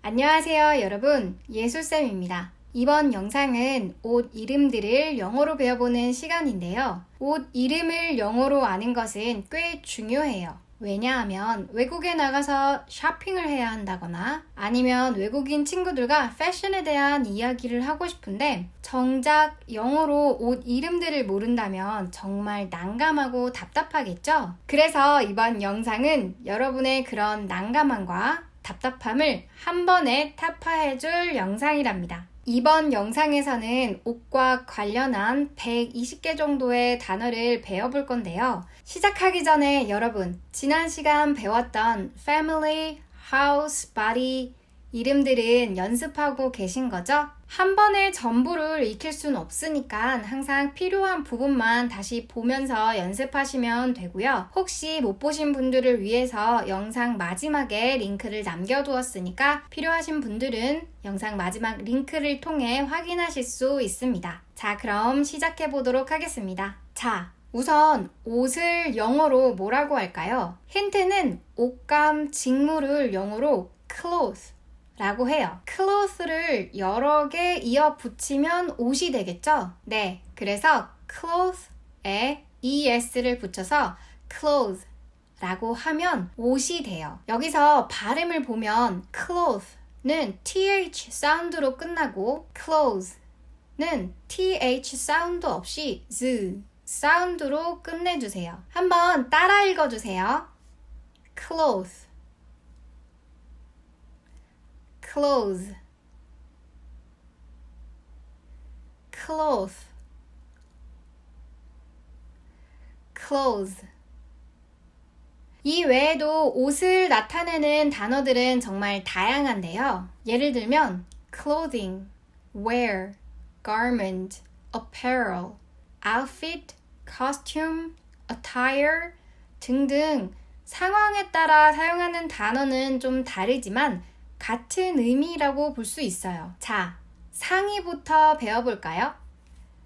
안녕하세요, 여러분. 예술쌤입니다. 이번 영상은 옷 이름들을 영어로 배워보는 시간인데요. 옷 이름을 영어로 아는 것은 꽤 중요해요. 왜냐하면 외국에 나가서 쇼핑을 해야 한다거나 아니면 외국인 친구들과 패션에 대한 이야기를 하고 싶은데 정작 영어로 옷 이름들을 모른다면 정말 난감하고 답답하겠죠? 그래서 이번 영상은 여러분의 그런 난감함과 답답함을 한 번에 타파해줄 영상이랍니다. 이번 영상에서는 옷과 관련한 120개 정도의 단어를 배워볼 건데요. 시작하기 전에 여러분, 지난 시간 배웠던 family, house, body 이름들은 연습하고 계신 거죠? 한 번에 전부를 익힐 수는 없으니까 항상 필요한 부분만 다시 보면서 연습하시면 되고요. 혹시 못 보신 분들을 위해서 영상 마지막에 링크를 남겨두었으니까 필요하신 분들은 영상 마지막 링크를 통해 확인하실 수 있습니다. 자, 그럼 시작해 보도록 하겠습니다. 자, 우선 옷을 영어로 뭐라고 할까요? 힌트는 옷감 직물을 영어로 clothes 라고 해요. clothes를 여러 개 이어 붙이면 옷이 되겠죠? 네, 그래서 clothes에 es를 붙여서 clothes 라고 하면 옷이 돼요. 여기서 발음을 보면 clothes는 th 사운드로 끝나고 clothes는 th 사운드 없이 z 사운드로 끝내주세요. 한번 따라 읽어주세요. clothes clothes, cloth, clothes. 이 외에도 옷을 나타내는 단어들은 정말 다양한데요. 예를 들면 clothing, wear, garment, apparel, outfit, costume, attire 등등 상황에 따라 사용하는 단어는 좀 다르지만 같은 의미라고 볼 수 있어요. 자, 상의부터 배워볼까요?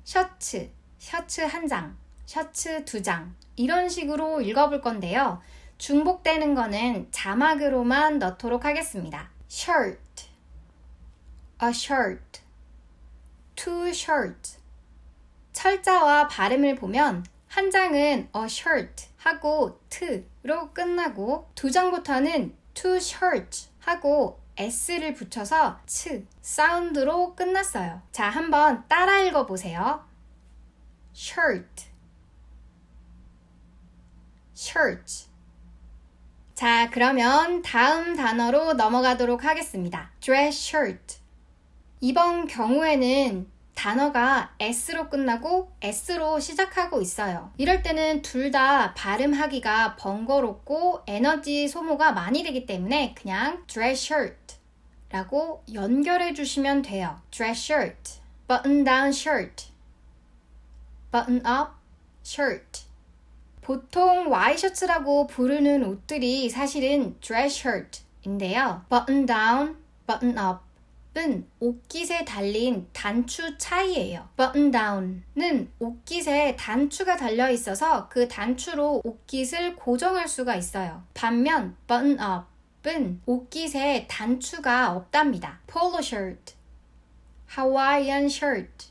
셔츠, 셔츠 한 장, 셔츠 두 장 이런 식으로 읽어볼 건데요. 중복되는 거는 자막으로만 넣도록 하겠습니다. shirt, a shirt, two shirts 철자와 발음을 보면 한 장은 a shirt 하고 t로 끝나고 두 장부터는 two shirts 하고 s를 붙여서 츠 사운드로 끝났어요. 자, 한번 따라 읽어보세요. shirt, shirt. 자, 그러면 다음 단어로 넘어가도록 하겠습니다. dress shirt. 이번 경우에는 단어가 s로 끝나고 s로 시작하고 있어요. 이럴 때는 둘 다 발음하기가 번거롭고 에너지 소모가 많이 되기 때문에 그냥 dress shirt 라고 연결해 주시면 돼요. dress shirt, button down shirt, button up shirt. 보통 와이셔츠라고 부르는 옷들이 사실은 dress shirt인데요. button down, button up 은 옷깃에 달린 단추 차이예요. button down은 옷깃에 단추가 달려 있어서 그 단추로 옷깃을 고정할 수가 있어요. 반면 button up은 옷깃에 단추가 없답니다. polo shirt, Hawaiian shirt.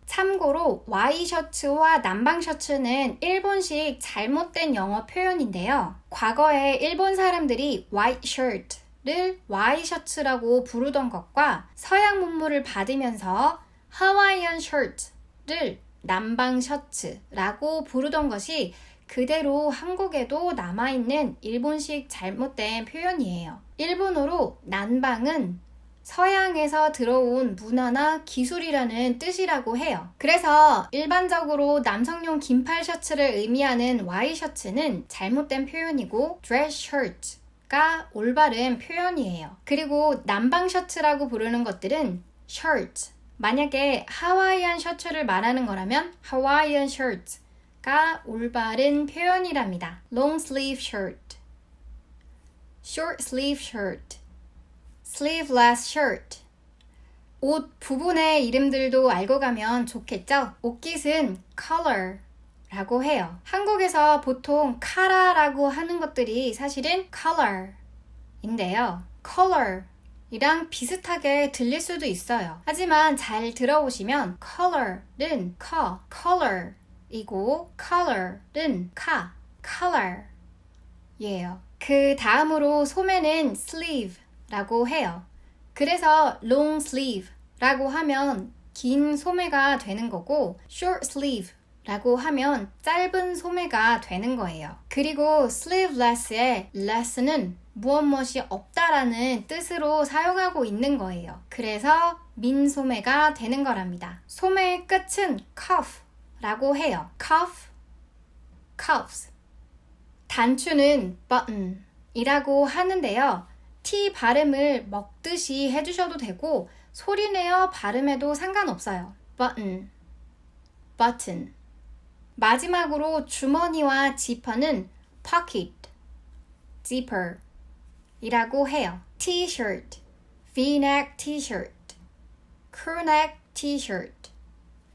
참고로 와이셔츠와 남방 셔츠는 일본식 잘못된 영어 표현인데요. 과거에 일본 사람들이 white shirt 를 와이셔츠라고 부르던 것과 서양 문물을 받으면서 하와이안 셔츠를 남방 셔츠라고 부르던 것이 그대로 한국에도 남아있는 일본식 잘못된 표현이에요. 일본어로 난방은 서양에서 들어온 문화나 기술이라는 뜻이라고 해요. 그래서 일반적으로 남성용 긴팔 셔츠를 의미하는 와이셔츠는 잘못된 표현이고 dress shirt 가 올바른 표현이에요. 그리고 남방 셔츠라고 부르는 것들은 shirt. 만약에 하와이안 셔츠를 말하는 거라면 Hawaiian shirt가 올바른 표현이랍니다. long sleeve shirt, short sleeve shirt, sleeveless shirt. 옷 부분의 이름들도 알고 가면 좋겠죠? 옷깃은 color 라고 해요. 한국에서 보통 카라라고 하는 것들이 사실은 color인데요. color 이랑 비슷하게 들릴 수도 있어요. 하지만 잘 들어보시면 color은 color이고 color은 color 예요. 그 다음으로 소매는 sleeve라고 해요. 그래서 long sleeve라고 하면 긴 소매가 되는 거고 short sleeve라고 하면 짧은 소매가 되는 거예요. 그리고 sleeveless의 less는 무엇이 없다라는 뜻으로 사용하고 있는 거예요. 그래서 민 소매가 되는 거랍니다. 소매의 끝은 cuff라고 해요. cuffs. 단추는 button이라고 하는데요. T 발음을 먹듯이 해주셔도 되고 소리내어 발음해도 상관없어요. button. 마지막으로 주머니와 지퍼는 pocket, zipper 이라고 해요. t-shirt, v-neck t-shirt, crew-neck t-shirt,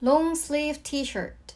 long-sleeve t-shirt.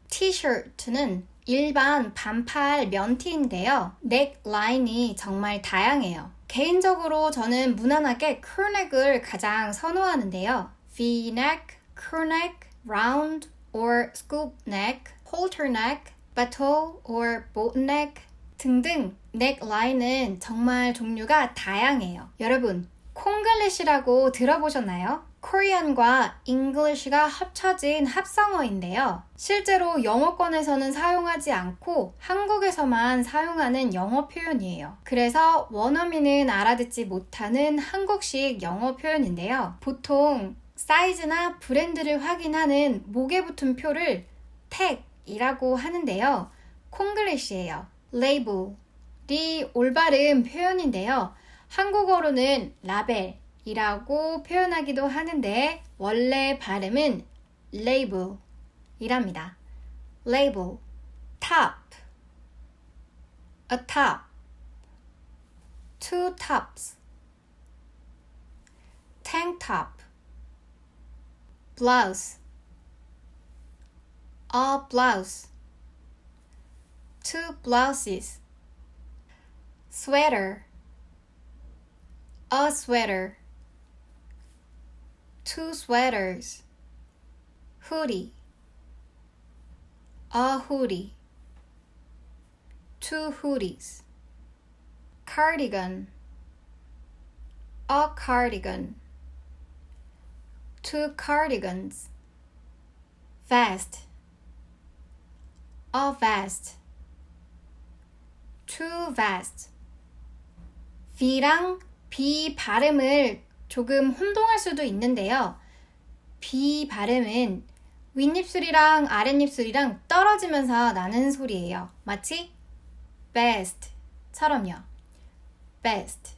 t-shirt는 일반 반팔 면티인데요. 넥 라인이 정말 다양해요. 개인적으로 저는 무난하게 crewneck을 가장 선호하는데요. v-neck, crewneck, round or scoop neck, halter neck, bateau or boatneck 등등 넥 라인은 정말 종류가 다양해요. 여러분, 콩글리시라고 들어보셨나요? 코리안과 잉글리시가 합쳐진 합성어인데요. 실제로 영어권에서는 사용하지 않고 한국에서만 사용하는 영어 표현이에요. 그래서 원어민은 알아듣지 못하는 한국식 영어 표현인데요. 보통 사이즈나 브랜드를 확인하는 목에 붙은 표를 택이라고 하는데요. 콩글리시예요. 레이블이 올바른 표현인데요. 한국어로는 라벨이라고 표현하기도 하는데 원래 발음은 label이랍니다. label, top, a top, two tops, tank top, blouse, a blouse, two blouses, sweater, a sweater, two sweaters, hoodie, a hoodie, two hoodies, cardigan, a cardigan, two cardigans, vest, a vest, two vests. V랑 B 발음을 조금 혼동할 수도 있는데요. B 발음은 윗입술이랑 아랫입술이랑 떨어지면서 나는 소리예요. 마치 best처럼요. best.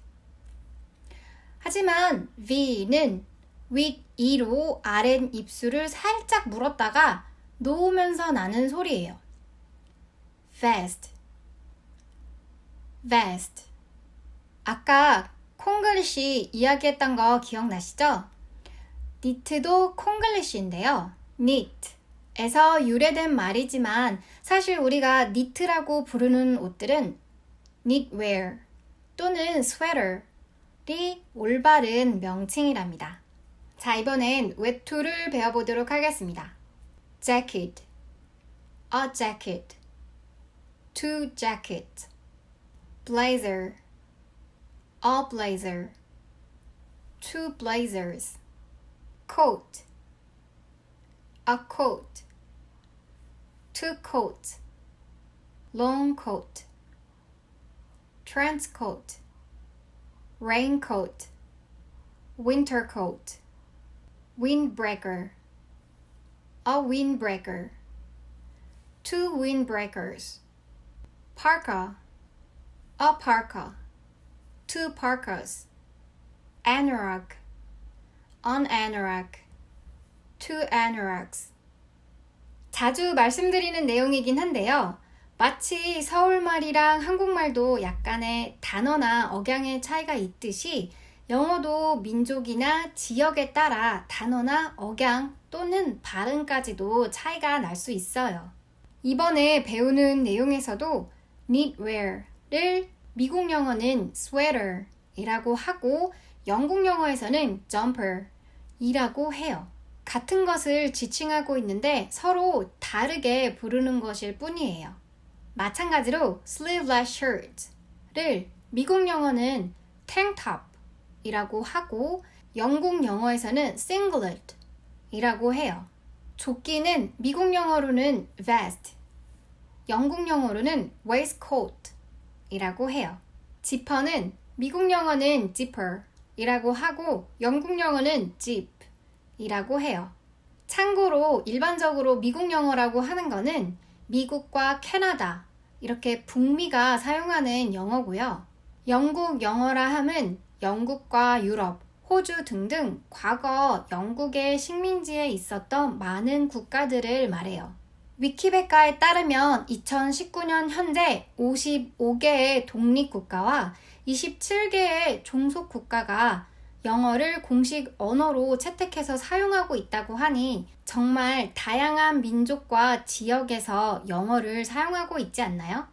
하지만 V는 윗이로 아랫입술을 살짝 물었다가 놓으면서 나는 소리예요. vest. 아까 콩글리시 이야기했던 거 기억나시죠? 니트도 콩글리시인데요. knit에서 유래된 말이지만 사실 우리가 니트라고 부르는 옷들은 knitwear 또는 sweater이 올바른 명칭이랍니다. 자, 이번엔 외투를 배워보도록 하겠습니다. jacket, a jacket, two jackets, blazer, a blazer, two blazers, coat, a coat, two coats, long coat, trench coat, raincoat, winter coat, windbreaker, a windbreaker, two windbreakers, parka, a parka, two parkas, anorak, an anorak, two anoraks. 자주 말씀드리는 내용이긴 한데요. 마치 서울말이랑 한국말도 약간의 단어나 억양의 차이가 있듯이 영어도 민족이나 지역에 따라 단어나 억양 또는 발음까지도 차이가 날 수 있어요. 이번에 배우는 내용에서도 knitwear를 미국 영어는 sweater이라고 하고 영국 영어에서는 jumper 이라고 해요. 같은 것을 지칭하고 있는데 서로 다르게 부르는 것일 뿐이에요. 마찬가지로 sleeveless shirt를 미국 영어는 tank top 이라고 하고 영국 영어에서는 singlet 이라고 해요. 조끼는 미국 영어로는 vest, 영국 영어로는 waistcoat 이라고 해요. 지퍼는 미국 영어는 zipper 이라고 하고 영국 영어는 zip 이라고 해요. 참고로 일반적으로 미국 영어라고 하는 거는 미국과 캐나다 이렇게 북미가 사용하는 영어고요. 영국 영어라 함은 영국과 유럽, 호주 등등 과거 영국의 식민지에 있었던 많은 국가들을 말해요. 위키백과에 따르면 2019년 현재 55개의 독립국가와 27개의 종속국가가 영어를 공식 언어로 채택해서 사용하고 있다고 하니 정말 다양한 민족과 지역에서 영어를 사용하고 있지 않나요?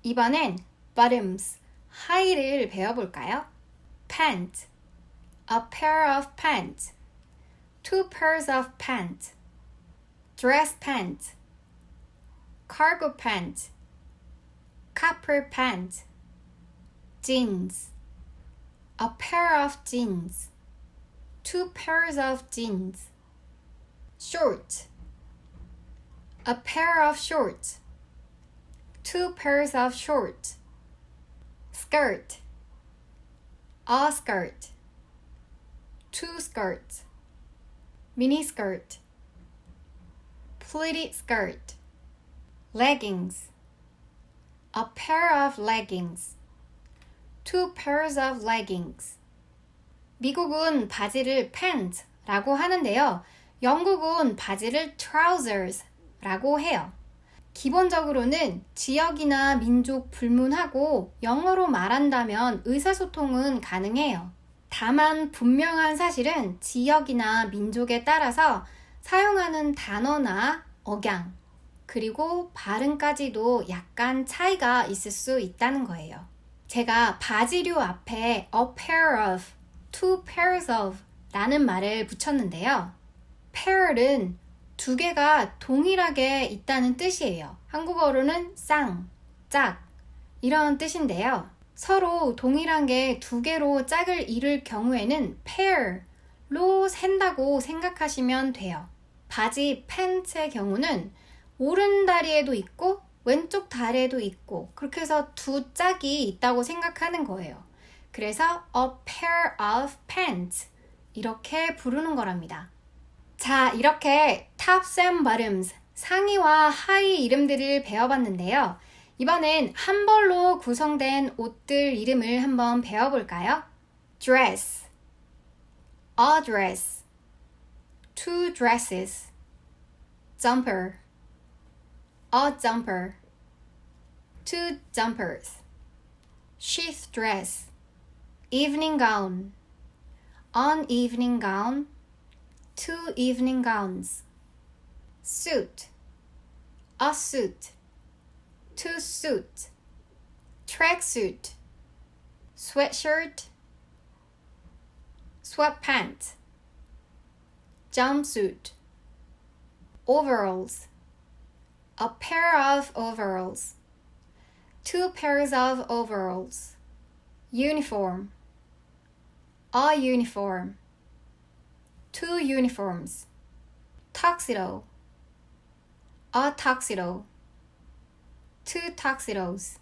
이번엔 bottoms, 하의를 배워볼까요? pant, a pair of pants, two pairs of pants, dress pants, cargo pants, copper pants, jeans, a pair of jeans, two pairs of jeans, shorts, a pair of shorts, two pairs of shorts, skirt, a skirt, two skirts, miniskirt, pleated skirt, leggings, a pair of leggings, two pairs of leggings. 미국은 바지를 pant라고 하는데요. 영국은 바지를 trousers라고 해요. 기본적으로는 지역이나 민족 불문하고 영어로 말한다면 의사소통은 가능해요. 다만 분명한 사실은 지역이나 민족에 따라서 사용하는 단어나 억양, 그리고 발음까지도 약간 차이가 있을 수 있다는 거예요. 제가 바지류 앞에 a pair of, two pairs of 라는 말을 붙였는데요. pair은 두 개가 동일하게 있다는 뜻이에요. 한국어로는 쌍, 짝 이런 뜻인데요. 서로 동일한 게 두 개로 짝을 이룰 경우에는 pair로 센다고 생각하시면 돼요. 바지 팬츠의 경우는 오른 다리에도 있고 왼쪽 다리에도 있고 그렇게 해서 두 짝이 있다고 생각하는 거예요. 그래서 a pair of pants 이렇게 부르는 거랍니다. 자, 이렇게 tops and bottoms, 상의와 하의 이름들을 배워봤는데요. 이번엔 한 벌로 구성된 옷들 이름을 한번 배워볼까요? dress, a dress, two dresses, jumper, a jumper, two jumpers, sheath dress, evening gown, an evening gown, two evening gowns, suit, a suit, two suits, tracksuit, sweatshirt, sweatpants, jumpsuit, overalls, a pair of overalls, two pairs of overalls, uniform, a uniform, two uniforms, tuxedo, a tuxedo, two tuxedos.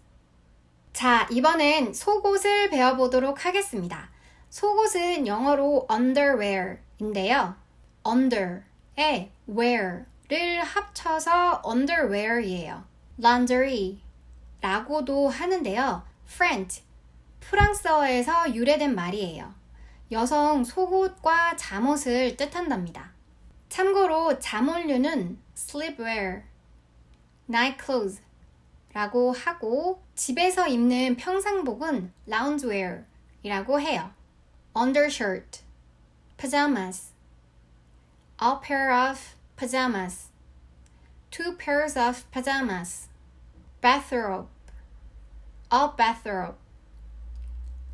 자, 이번엔 속옷을 배워보도록 하겠습니다. 속옷은 영어로 underwear인데요. under에 wear를 합쳐서 underwear이에요. laundry라고도 하는데요. French, 프랑스어에서 유래된 말이에요. 여성 속옷과 잠옷을 뜻한답니다. 참고로 잠옷류는 sleepwear, night clothes 라고 하고 집에서 입는 평상복은 loungewear 이라고 해요. undershirt, pajamas, a pair of pajamas, two pairs of pajamas, bathrobe, a bathrobe,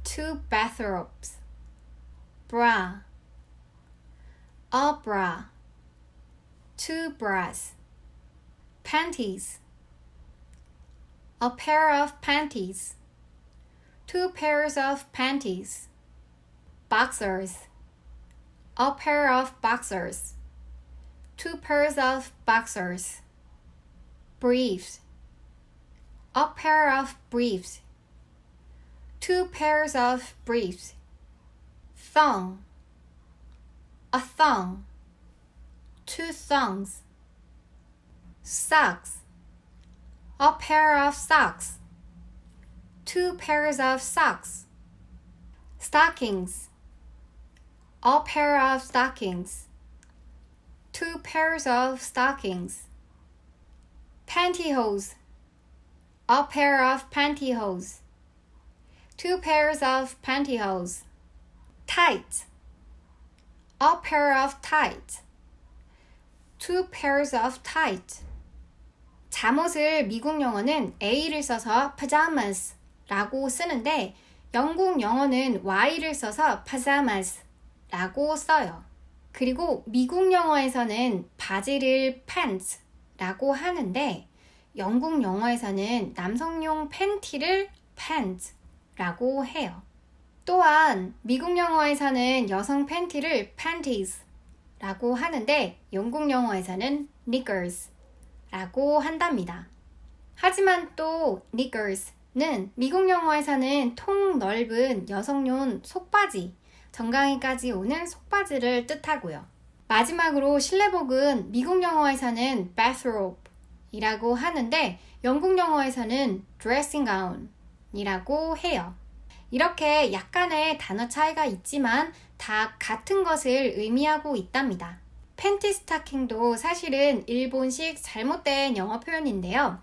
two bathrobes. bra, a bra, two bras, panties, a pair of panties, two pairs of panties, boxers, a pair of boxers, two pairs of boxers, briefs, a pair of briefs, two pairs of briefs, thong, a thong, two thongs, socks, a pair of socks, two pairs of socks, stockings, a pair of stockings, two pairs of stockings, pantyhose, a pair of pantyhose, two pairs of pantyhose, tights, a pair of tights, two pairs of tights. 잠옷을 미국 영어는 A를 써서 pajamas 라고 쓰는데 영국 영어는 Y를 써서 pajamas 라고 써요. 그리고 미국 영어에서는 바지를 pants 라고 하는데 영국 영어에서는 남성용 팬티를 pants 라고 해요. 또한 미국 영어에서는 여성 팬티를 panties 라고 하는데 영국 영어에서는 knickers 라고 한답니다. 하지만 또 knickers는 미국 영어에서는 통 넓은 여성용 속바지, 정강이까지 오는 속바지를 뜻하고요. 마지막으로 실내복은 미국 영어에서는 bathrobe 이라고 하는데 영국 영어에서는 dressing gown 이라고 해요. 이렇게 약간의 단어 차이가 있지만 다 같은 것을 의미하고 있답니다. 팬티 스타킹도 사실은 일본식 잘못된 영어 표현인데요.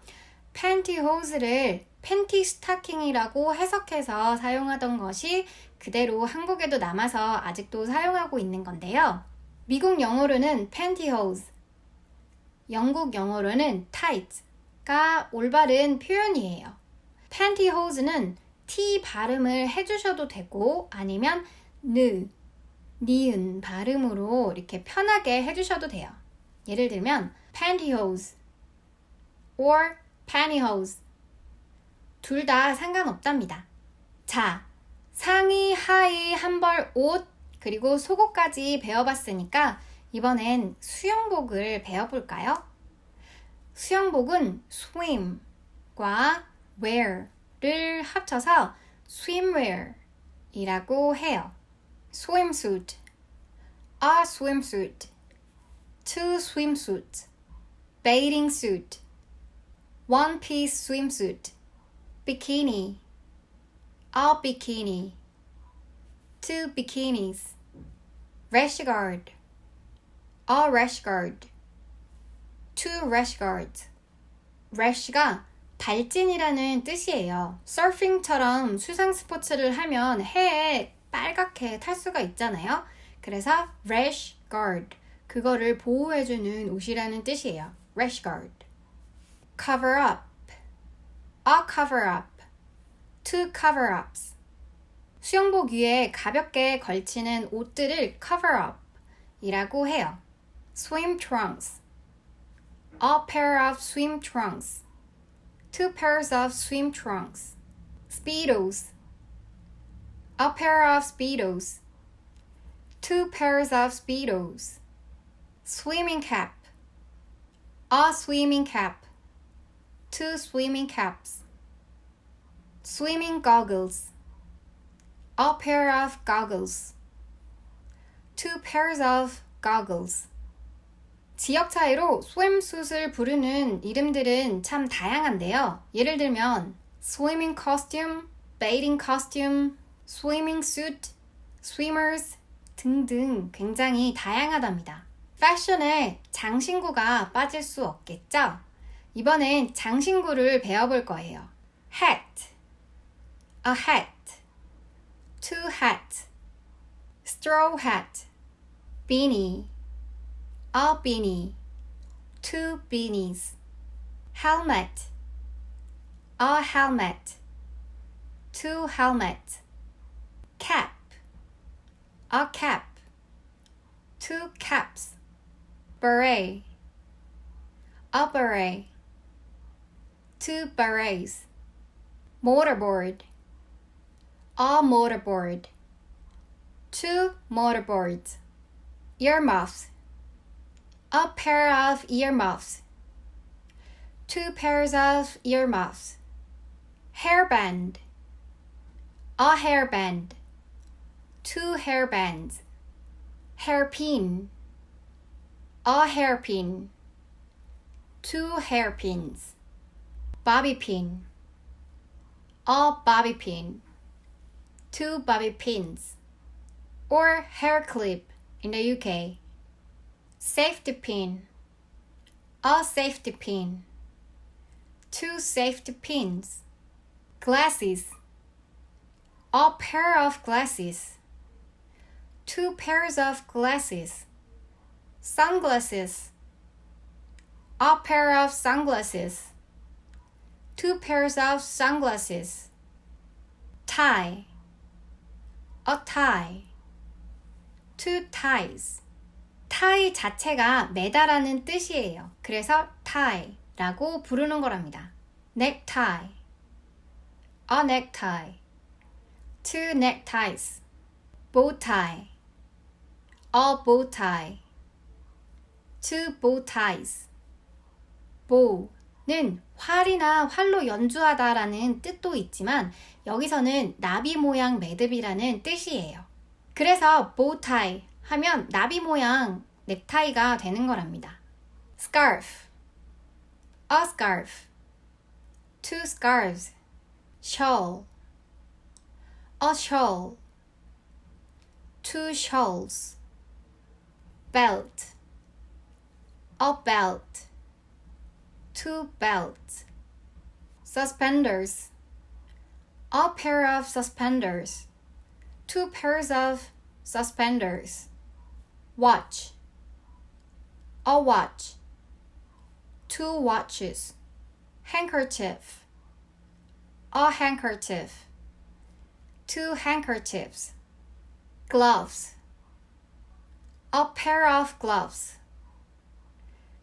pantyhose를 팬티 스타킹이라고 해석해서 사용하던 것이 그대로 한국에도 남아서 아직도 사용하고 있는 건데요. 미국 영어로는 pantyhose, 영국 영어로는 tight가 올바른 표현이에요. pantyhose는 T 발음을 해주셔도 되고 아니면 니은 발음으로 이렇게 편하게 해주셔도 돼요. 예를 들면 pantyhose or pantyhose 둘 다 상관없답니다. 자, 상의, 하의, 한벌, 옷 그리고 속옷까지 배워봤으니까 이번엔 수영복을 배워볼까요? 수영복은 swim과 wear를 합쳐서 swimwear 이라고 해요. swimsuit, a swimsuit, two swimsuits, bathing suit, one-piece swimsuit, bikini, a bikini, two bikinis, rash guard, a rash guard, two rash guards. rash가 발진이라는 뜻이에요. 서핑처럼 수상 스포츠를 하면 해에 빨갛게 탈 수가 있잖아요. 그래서 rash guard, 그거를 보호해주는 옷이라는 뜻이에요. rash guard. cover up, a cover up, two cover ups. 수영복 위에 가볍게 걸치는 옷들을 cover up 이라고 해요. swim trunks, a pair of swim trunks, two pairs of swim trunks. speedos, a pair of speedos, two pairs of speedos. swimming cap, a swimming cap, two swimming caps. swimming goggles, a pair of goggles, two pairs of goggles. 지역 차이로 swimsuit을 부르는 이름들은 참 다양한데요. 예를 들면 swimming costume, bathing costume, swimming suit, swimmers 등등 굉장히 다양하답니다. 패션에 장신구가 빠질 수 없겠죠? 이번엔 장신구를 배워볼 거예요. hat, a hat, two hats, straw hat, beanie, a beanie, two beanies. helmet, a helmet, two helmets. cap, A cap. 2 caps. Beret. A beret. 2 berets. Motorboard. A motorboard. 2 motorboards. Earmuffs. A pair of earmuffs. 2 pairs of earmuffs. Hairband. A hairband. 2 hairbands. Hairpin. A hairpin. 2 hairpins. Bobby pin. A bobby pin. 2 bobby pins. Or hair clip in the UK. Safety pin. A safety pin. 2 safety pins. Glasses. A pair of glasses. 2 pairs of glasses. Sunglasses. A pair of sunglasses. 2 pairs of sunglasses. Tie. A tie. 2 ties. tie 자체가 매다라는 뜻이에요. 그래서 tie라고 부르는 거랍니다. necktie. A necktie. 2 neckties. bow tie. A bow tie. 2 bow ties. bow는 활이나 활로 연주하다라는 뜻도 있지만 여기서는 나비 모양 매듭이라는 뜻이에요. 그래서 bow tie 하면 나비 모양 넥타이가 되는 거랍니다. scarf. A scarf. 2 scarves. shawl. A shawl. 2 shawls. belt. A belt. 2 belts. Suspenders. A pair of suspenders. 2 pairs of suspenders. Watch. A watch. 2 watches. Handkerchief. A handkerchief. 2 handkerchiefs. Gloves. A pair of gloves.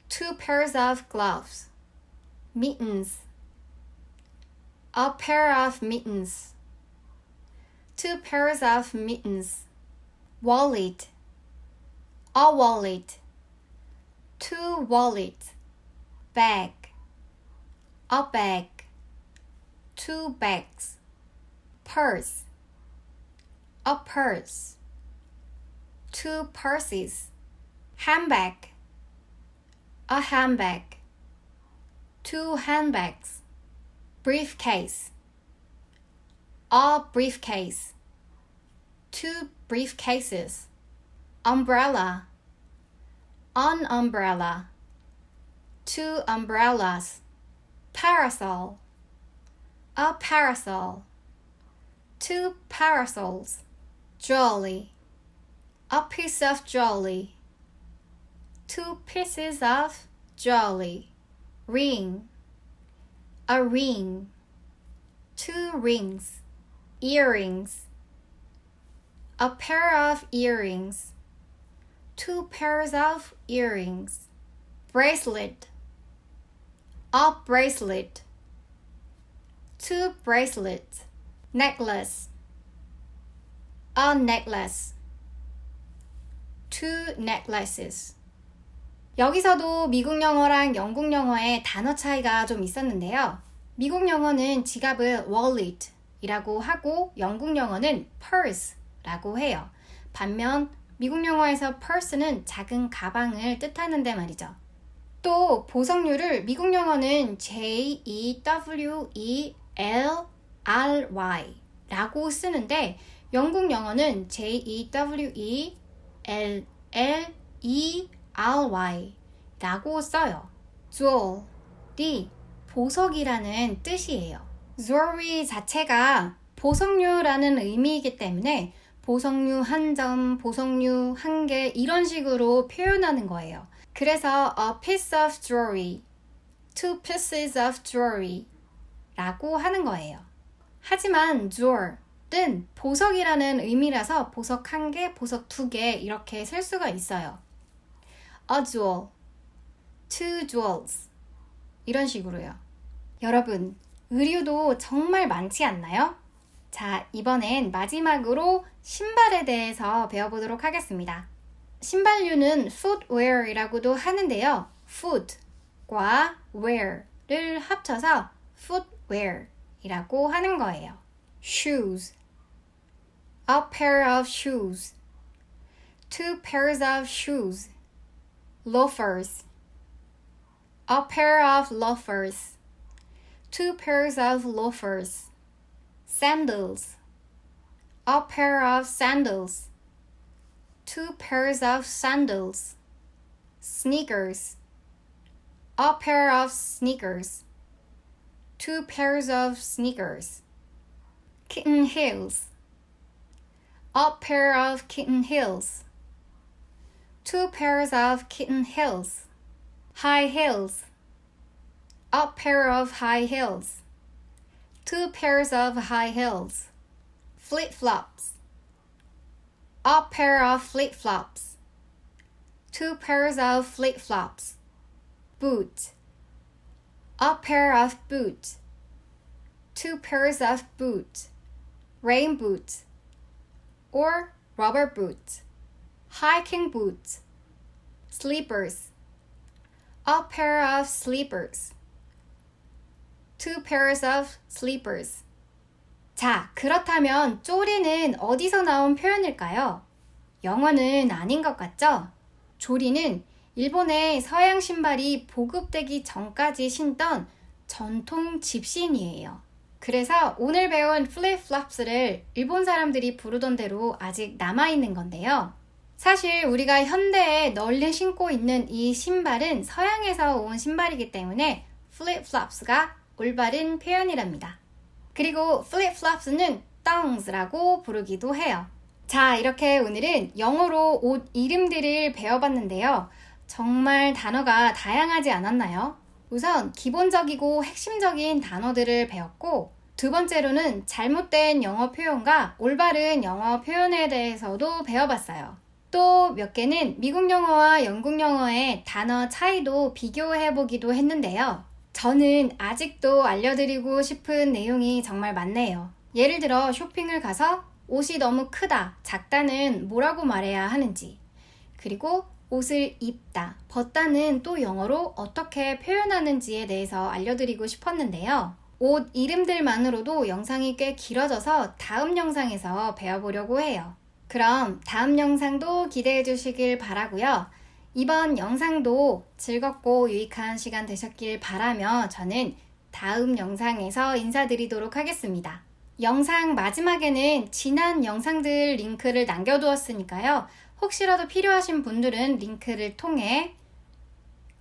2 pairs of gloves. Mittens. A pair of mittens. 2 pairs of mittens. Wallet. A wallet. 2 wallets. Bag. A bag. 2 bags. Purse. A purse. 2 purses. Handbag. A handbag. 2 handbags. Briefcase. A briefcase. 2 briefcases. Umbrella. An umbrella. 2 umbrellas. Parasol. A parasol. 2 parasols. Jewelry. A piece of jewelry. 2 pieces of jewelry. Ring. A ring. 2 rings. Earrings. A pair of earrings. 2 pairs of earrings. Bracelet. A bracelet. 2 bracelets. Necklace. A necklace. 2 necklaces. 여기서도 미국 영어랑 영국 영어의 단어 차이가 좀 있었는데요. 미국 영어는 지갑을 wallet 이라고 하고 영국 영어는 purse 라고 해요. 반면 미국 영어에서 purse는 작은 가방을 뜻하는데 말이죠. 또 보석류를 미국 영어는 Jewelry 라고 쓰는데 영국 영어는 Jewelry 라고 써요. jewel이 보석이라는 뜻이에요. jewelry 자체가 보석류라는 의미이기 때문에 보석류 한 점, 보석류 한 개 이런 식으로 표현하는 거예요. 그래서 a piece of jewelry, 2 pieces of jewelry 라고 하는 거예요. 하지만 jewel 어쨌든 보석이라는 의미라서 보석 1개, 보석 2개 이렇게 셀 수가 있어요. A jewel, 2 jewels 이런 식으로요. 여러분, 의류도 정말 많지 않나요? 자, 이번엔 마지막으로 신발에 대해서 배워보도록 하겠습니다. 신발류는 footwear이라고도 하는데요. foot과 wear를 합쳐서 footwear이라고 하는 거예요. shoes, a pair of shoes, 2 pairs of shoes, loafers, a pair of loafers, 2 pairs of loafers, sandals, a pair of sandals, 2 pairs of sandals, sneakers, a pair of sneakers, 2 pairs of sneakers, kitten heels, a pair of kitten heels, 2 pairs of kitten heels, high heels, a pair of high heels, 2 pairs of high heels, flip-flops, a pair of flip-flops, 2 pairs of flip-flops, boot, a pair of boot, 2 pairs of boot, rain boot, or rubber boot, hiking boot, slippers, a pair of slippers, 2 pairs of slippers. 자, 그렇다면 쪼리는 어디서 나온 표현일까요? 영어는 아닌 것 같죠? 조리는 일본의 서양 신발이 보급되기 전까지 신던 전통 집신이에요. 그래서 오늘 배운 flip-flops를 일본 사람들이 부르던 대로 아직 남아있는 건데요. 사실 우리가 현대에 널리 신고 있는 이 신발은 서양에서 온 신발이기 때문에 flip-flops가 올바른 표현이랍니다. 그리고 flip-flops는 thongs라고 부르기도 해요. 자, 이렇게 오늘은 영어로 옷 이름들을 배워봤는데요. 정말 단어가 다양하지 않았나요? 우선 기본적이고 핵심적인 단어들을 배웠고, 두 번째로는 잘못된 영어 표현과 올바른 영어 표현에 대해서도 배워봤어요. 또 몇 개는 미국 영어와 영국 영어의 단어 차이도 비교해보기도 했는데요. 저는 아직도 알려드리고 싶은 내용이 정말 많네요. 예를 들어 쇼핑을 가서 옷이 너무 크다, 작다는 뭐라고 말해야 하는지, 그리고 옷을 입다, 벗다는 또 영어로 어떻게 표현하는지에 대해서 알려드리고 싶었는데요. 옷 이름들만으로도 영상이 꽤 길어져서 다음 영상에서 배워보려고 해요. 그럼 다음 영상도 기대해 주시길 바라고요. 이번 영상도 즐겁고 유익한 시간 되셨길 바라며 저는 다음 영상에서 인사드리도록 하겠습니다. 영상 마지막에는 지난 영상들 링크를 남겨두었으니까요. 혹시라도 필요하신 분들은 링크를 통해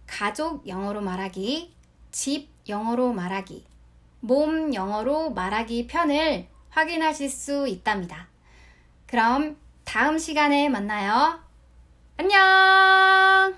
가족 영어로 말하기, 집 영어로 말하기, 몸 영어로 말하기 편을 확인하실 수 있답니다. 그럼 다음 시간에 만나요. 안녕!